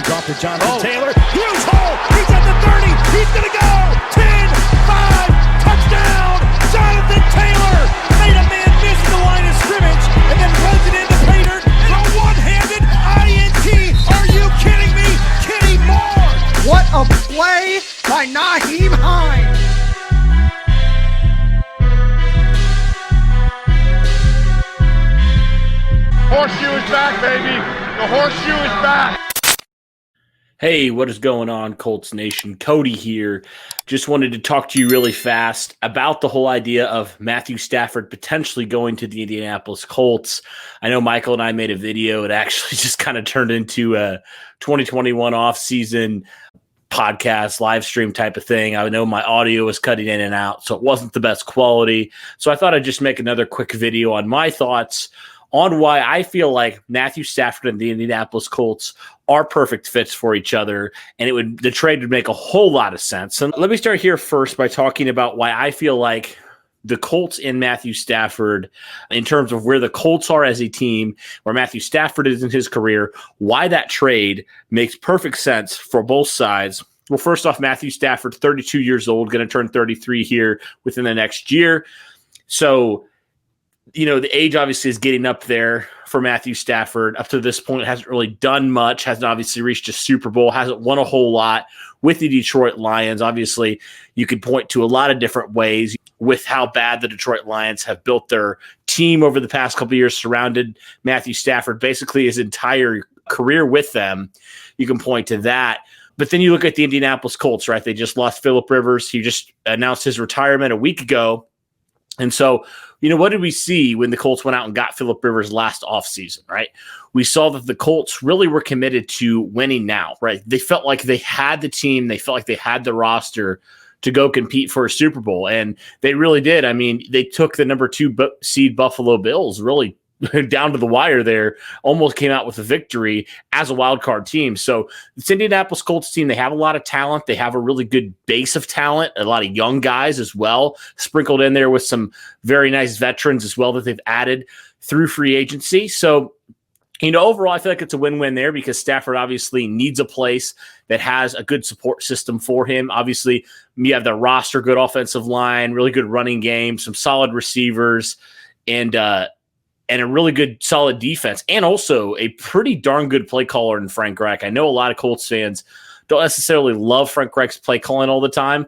Handoff to Jonathan Taylor. Huge hole. He's at the 30. He's going to go. 10, 5, touchdown. Jonathan Taylor made a man miss the line of scrimmage and then runs it into Pater. And a one-handed INT. Are you kidding me? Kenny Moore. What a play by Nyheim Hines. Horseshoe is back, baby. The horseshoe is back. Hey, what is going on, Colts Nation? Cody here. Just wanted to talk to you really fast about the whole idea of Matthew Stafford potentially going to the Indianapolis Colts. I know Michael and I made a video. It actually just kind of turned into a 2021 offseason podcast, live stream type of thing. I know my audio was cutting in and out, so it wasn't the best quality. So I thought I'd just make another quick video on my thoughts on why I feel like Matthew Stafford and the Indianapolis Colts are perfect fits for each other, and the trade would make a whole lot of sense. And let me start here first by talking about why I feel like the Colts and Matthew Stafford, in terms of where the Colts are as a team, where Matthew Stafford is in his career, why that trade makes perfect sense for both sides. Well, first off, Matthew Stafford, 32 years old, going to turn 33 here within the next year. So, you know, the age obviously is getting up there for Matthew Stafford. Up to this point, hasn't really done much, hasn't obviously reached a Super Bowl, hasn't won a whole lot with the Detroit Lions. Obviously, you could point to a lot of different ways with how bad the Detroit Lions have built their team over the past couple of years, surrounded Matthew Stafford basically his entire career with them. You can point to that. But then you look at the Indianapolis Colts, right? They just lost Phillip Rivers. He just announced his retirement a week ago. And so, you know, what did we see when the Colts went out and got Phillip Rivers last offseason, right? We saw that the Colts really were committed to winning now, right? They felt like they had the team. They felt like they had the roster to go compete for a Super Bowl. And they really did. I mean, they took the number 2 seed Buffalo Bills really down to the wire there, almost came out with a victory as a wild card team. So this Indianapolis Colts team, they have a lot of talent. They have a really good base of talent, a lot of young guys as well, sprinkled in there with some very nice veterans as well that they've added through free agency. So, you know, overall, I feel like it's a win-win there because Stafford obviously needs a place that has a good support system for him. Obviously, you have the roster, good offensive line, really good running game, some solid receivers, and a really good, solid defense, and also a pretty darn good play caller in Frank Reich. I know a lot of Colts fans don't necessarily love Frank Reich's play calling all the time,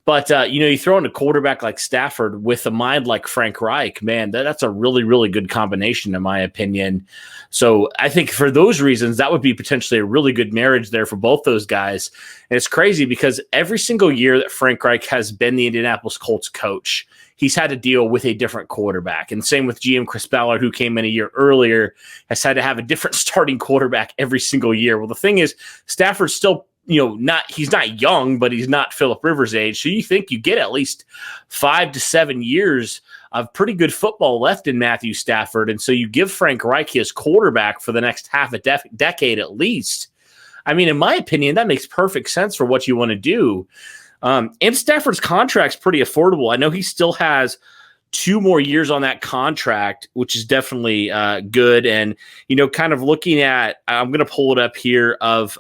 but, you know, you throw in a quarterback like Stafford with a mind like Frank Reich, man, that's a really, really good combination, in my opinion. So I think for those reasons, that would be potentially a really good marriage there for both those guys. And it's crazy because every single year that Frank Reich has been the Indianapolis Colts coach, he's had to deal with a different quarterback. And same with GM Chris Ballard, who came in a year earlier, has had to have a different starting quarterback every single year. Well, the thing is, Stafford's still, you know, he's not young, but he's not Phillip Rivers' age. So you think you get at least 5 to 7 years of pretty good football left in Matthew Stafford. And so you give Frank Reich his quarterback for the next half a decade at least. I mean, in my opinion, that makes perfect sense for what you want to do. And Stafford's contract's pretty affordable. I know he still has 2 more years on that contract, which is definitely good. And, you know, kind of looking at, I'm going to pull it up here of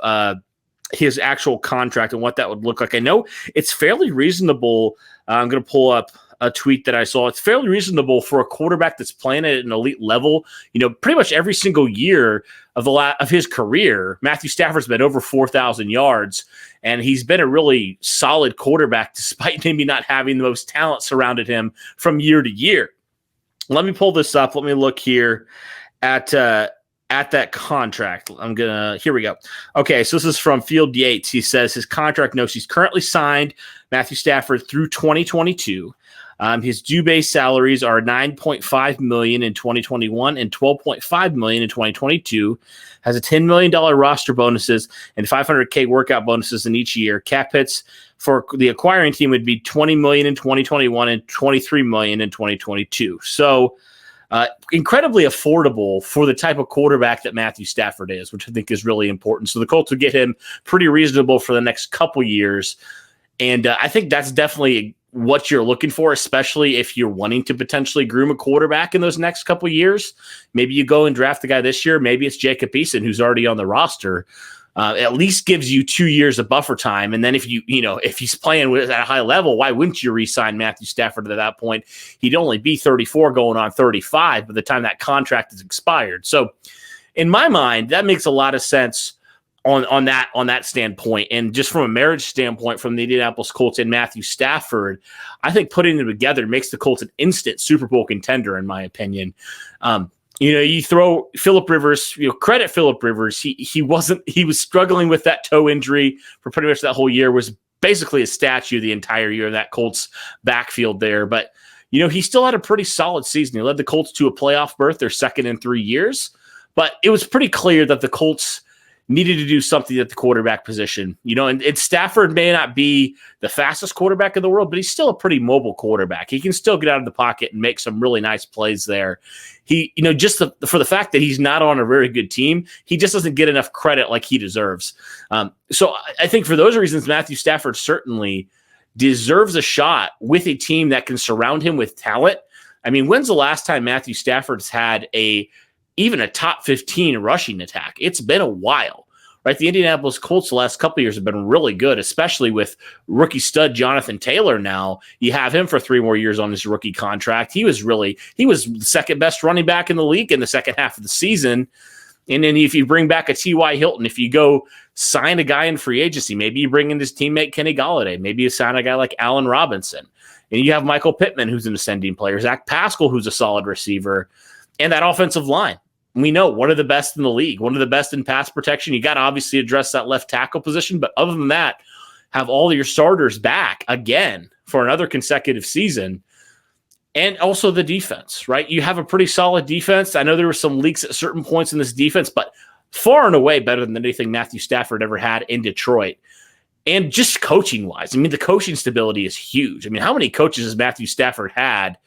his actual contract and what that would look like. I know it's fairly reasonable. I'm going to pull up a tweet that I saw. It's fairly reasonable for a quarterback that's playing at an elite level. You know, pretty much every single year of his career, Matthew Stafford's been over 4,000 yards, and he's been a really solid quarterback despite maybe not having the most talent surrounded him from year to year. Let me pull this up. Let me look here at that contract. Here we go. Okay, so this is from Field Yates. He says his contract notes he's currently signed Matthew Stafford through 2022. His due base salaries are $9.5 million in 2021 and $12.5 million in 2022. Has a $10 million roster bonuses and $500K workout bonuses in each year. Cap hits for the acquiring team would be $20 million in 2021 and $23 million in 2022. So incredibly affordable for the type of quarterback that Matthew Stafford is, which I think is really important. So the Colts would get him pretty reasonable for the next couple years. And I think that's definitely what you're looking for, especially if you're wanting to potentially groom a quarterback in those next couple of years. Maybe you go and draft the guy this year. Maybe it's Jacob Eason, who's already on the roster. at least gives you 2 years of buffer time. And then if he's playing at a high level, why wouldn't you re-sign Matthew Stafford at that point? He'd only be 34 going on 35 by the time that contract is expired. So in my mind, that makes a lot of sense on that standpoint. And just from a marriage standpoint, from the Indianapolis Colts and Matthew Stafford, I think putting them together makes the Colts an instant Super Bowl contender, in my opinion. You throw Phillip Rivers, credit Phillip Rivers. He was struggling with that toe injury for pretty much that whole year, was basically a statue the entire year in that Colts backfield there. But, he still had a pretty solid season. He led the Colts to a playoff berth, their second in 3 years. But it was pretty clear that the Colts needed to do something at the quarterback position, and Stafford may not be the fastest quarterback in the world, but he's still a pretty mobile quarterback. He can still get out of the pocket and make some really nice plays there. He, for the fact that he's not on a very good team, he just doesn't get enough credit like he deserves. So I think for those reasons, Matthew Stafford certainly deserves a shot with a team that can surround him with talent. I mean, when's the last time Matthew Stafford's had even a top 15 rushing attack? It's been a while, right? The Indianapolis Colts the last couple of years have been really good, especially with rookie stud Jonathan Taylor. Now you have him for 3 more years on his rookie contract. He was the second best running back in the league in the second half of the season. And then if you bring back a T.Y. Hilton, if you go sign a guy in free agency, maybe you bring in his teammate Kenny Golladay, maybe you sign a guy like Allen Robinson, and you have Michael Pittman, who's an ascending player, Zach Pascal, who's a solid receiver, and that offensive line. We know one of the best in the league, one of the best in pass protection. You got to obviously address that left tackle position, but other than that, have all your starters back again for another consecutive season. And also the defense, right? You have a pretty solid defense. I know there were some leaks at certain points in this defense, but far and away better than anything Matthew Stafford ever had in Detroit. And just coaching-wise, I mean, the coaching stability is huge. I mean, how many coaches has Matthew Stafford had?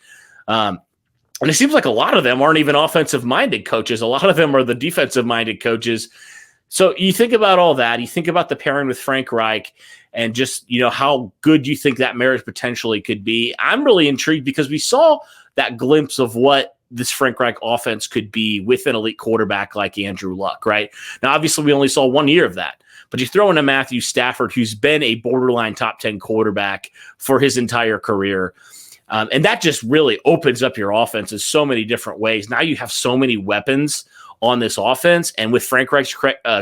And it seems like a lot of them aren't even offensive-minded coaches. A lot of them are the defensive-minded coaches. So you think about all that. You think about the pairing with Frank Reich and just, how good you think that marriage potentially could be. I'm really intrigued because we saw that glimpse of what this Frank Reich offense could be with an elite quarterback like Andrew Luck, right? Now, obviously, we only saw 1 year of that. But you throw in a Matthew Stafford, who's been a borderline top 10 quarterback for his entire career. And that just really opens up your offense in so many different ways. Now you have so many weapons on this offense. And with Frank Reich's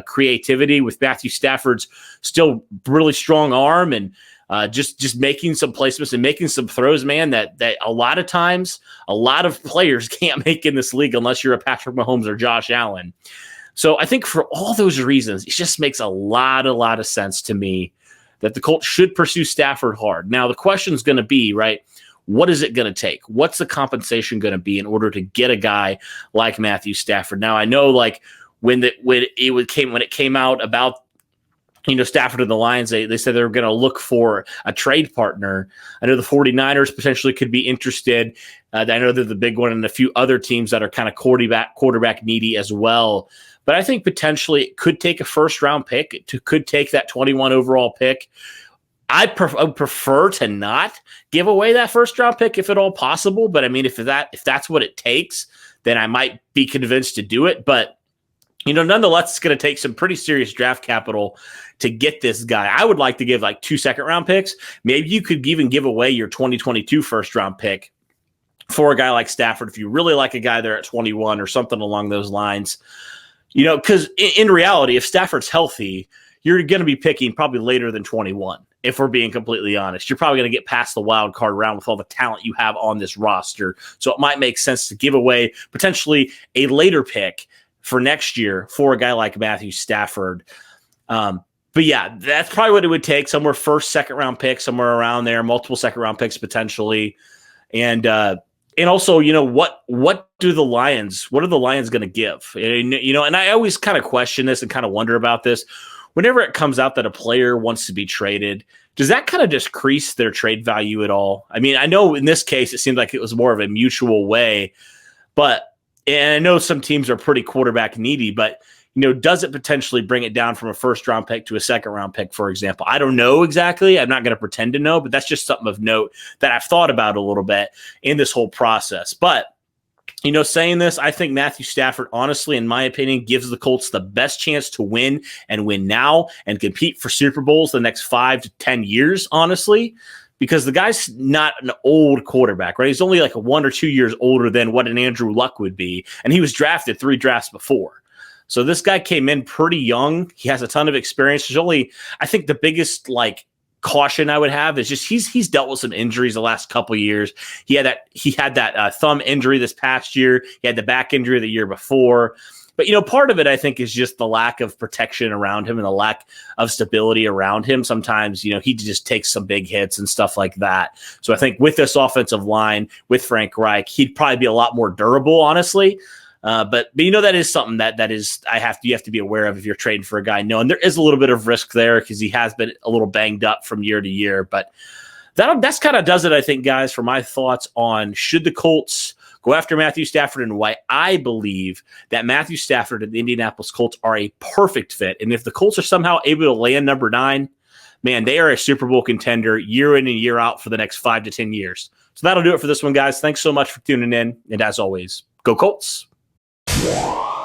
creativity, with Matthew Stafford's still really strong arm and just making some placements and making some throws, man, that a lot of times, a lot of players can't make in this league unless you're a Patrick Mahomes or Josh Allen. So I think for all those reasons, it just makes a lot of sense to me that the Colts should pursue Stafford hard. Now, the question is going to be, right, what is it going to take? What's the compensation going to be in order to get a guy like Matthew Stafford? Now, I know like when it came out about Stafford and the Lions, they said they were going to look for a trade partner. I know the 49ers potentially could be interested. I know they're the big one, and a few other teams that are kind of quarterback needy as well. But I think potentially it could take a first-round pick. It could take that 21 overall pick. I would prefer to not give away that first-round pick if at all possible. But I mean, if that's what it takes, then I might be convinced to do it. But nonetheless, it's going to take some pretty serious draft capital to get this guy. I would like to give like 2 second-round picks. Maybe you could even give away your 2022 first-round pick for a guy like Stafford if you really like a guy there at 21 or something along those lines. Because in reality, if Stafford's healthy, you're going to be picking probably later than 21. If we're being completely honest, you're probably going to get past the wild card round with all the talent you have on this roster. So it might make sense to give away potentially a later pick for next year for a guy like Matthew Stafford. But yeah, that's probably what it would take. Somewhere first, second round pick, somewhere around there, multiple second round picks potentially. And also, what are the Lions going to give? And I always kind of question this and kind of wonder about this. Whenever it comes out that a player wants to be traded, does that kind of decrease their trade value at all? I mean, I know in this case, it seemed like it was more of a mutual way, and I know some teams are pretty quarterback needy, but does it potentially bring it down from a first round pick to a second round pick, for example? I don't know exactly. I'm not going to pretend to know, but that's just something of note that I've thought about a little bit in this whole process. But saying this, I think Matthew Stafford, honestly, in my opinion, gives the Colts the best chance to win and win now and compete for Super Bowls the next 5 to 10 years, honestly, because the guy's not an old quarterback, right? He's only like 1 or 2 years older than what an Andrew Luck would be, and he was drafted 3 drafts before. So this guy came in pretty young. He has a ton of experience. There's only, I think the biggest caution I would have is just he's dealt with some injuries the last couple of years. He had that thumb injury this past year. He had the back injury the year before. But part of it I think is just the lack of protection around him and the lack of stability around him. Sometimes he just takes some big hits and stuff like that. So I think with this offensive line with Frank Reich, he'd probably be a lot more durable, honestly. But that is something that is you have to be aware of if you're trading for a guy. And there is a little bit of risk there because he has been a little banged up from year to year. But that's kind of does it, I think, guys, for my thoughts on should the Colts go after Matthew Stafford and why I believe that Matthew Stafford and the Indianapolis Colts are a perfect fit. And if the Colts are somehow able to land number 9, man, they are a Super Bowl contender year in and year out for the next 5 to 10 years. So that'll do it for this one, guys. Thanks so much for tuning in. And as always, go Colts. Yeah.